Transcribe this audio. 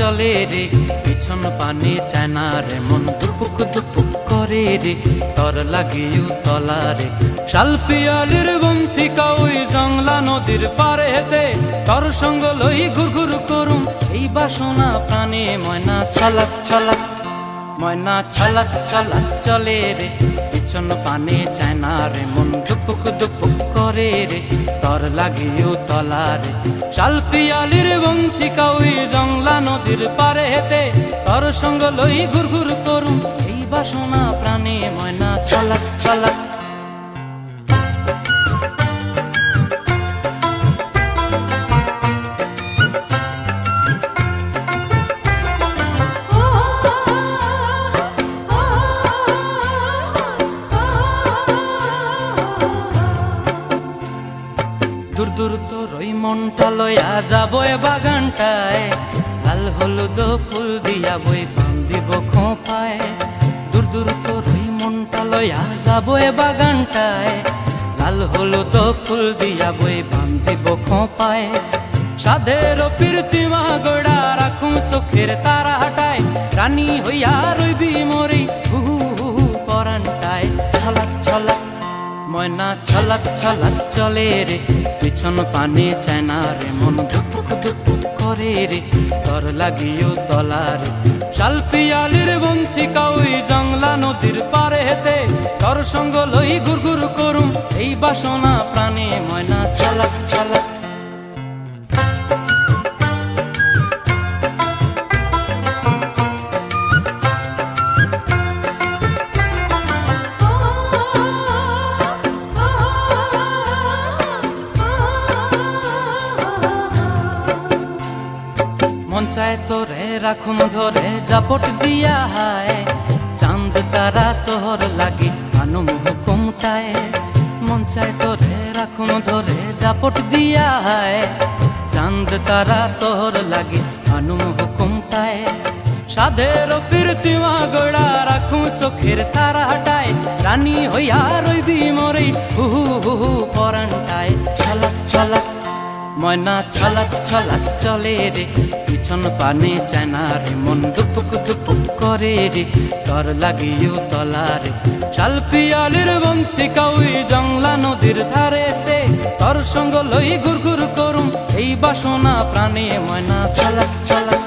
চলে রে, পিছন পানে চায় না রে, মন দুপুক দুপুক করে রে, তর লাগিও তলা রে। শাল পিয়ালির বন্থিকা ওই জংলা নদীর পারে হেতে, তর সঙ্গ লই ঘুর ঘুর করুম এই বাসনা প্রাণে। ময়না ছলাক ছলাক, ময়না ছলাক ছলাক চলে রে, পিছন পানে চায় না রে, মন দুপুক দুপুক করে রে, তর লাগিও তলা রে। শাল পিয়ালির বন্থিকা ওই জংলা নদীর পারে হেতে, তর সঙ্গ লই ঘুর ঘুর করুম এই বাসনা প্রাণে। ময়না ছলাক ছলাক। দূর দূর তোর ওই মনটা লইয়া যাবো এ বাগানটায়, লাল হলুদ ফুল দিয়া বই বান্ধিব খোঁপায়। দূর দূর তোর ওই মনটা লইয়া যাবো এ বাগানটায়, লাল হলুদ ফুল দিয়া বই বান্ধিব খোঁপায়। সাধের প্রীতিমা গোড়া রাখুম চোখের তারা হাটায়, রানী হইয়া রইবি মরি হু হু পরানটায়। ছলাক ছলাক, ময়না ছলাক ছলাক চলে রে, পিছন পানে চায় না রে, মন দুপুক দুপুক করে রে, তর লাগিও তলা রে। শাল পিয়ালির বন্থিকা ওই জংলা নদীর পারে হেতে, তর সঙ্গ লই ঘুর ঘুর করুম এই বাসনা প্রাণে। ময়না ছলাক ছলাক। মন চায় তোরে রাখুন ধরে জাপট দিয়া হায়, চাঁদ তারা তোর লাগি আনুম হুকুমটায়। মন চায় তোরে রাখুন ধরে জাপট দিয়া হায়, চাঁদ তারা তোর লাগি আনুম হুকুমটায়। সাধের প্রীতিমা গোড়া রাখুম চোখের তারা হাটায়, রানী হইয়া রইবি মরি হু হু পরানটায়। ছলাক ছলাক, ময়না ছলাক ছলাক চলে রে, পিছন পানে চায় না রে, মন দুপুক দুপুক করে রে, তর লাগিও তলা রে। শাল পিয়ালির বন্থিকা ওই জংলা নদীর ধারেতে, তর সঙ্গ লই ঘুর ঘুর করুম এই বাসনা প্রাণে। ময়না ছলাক ছলাক।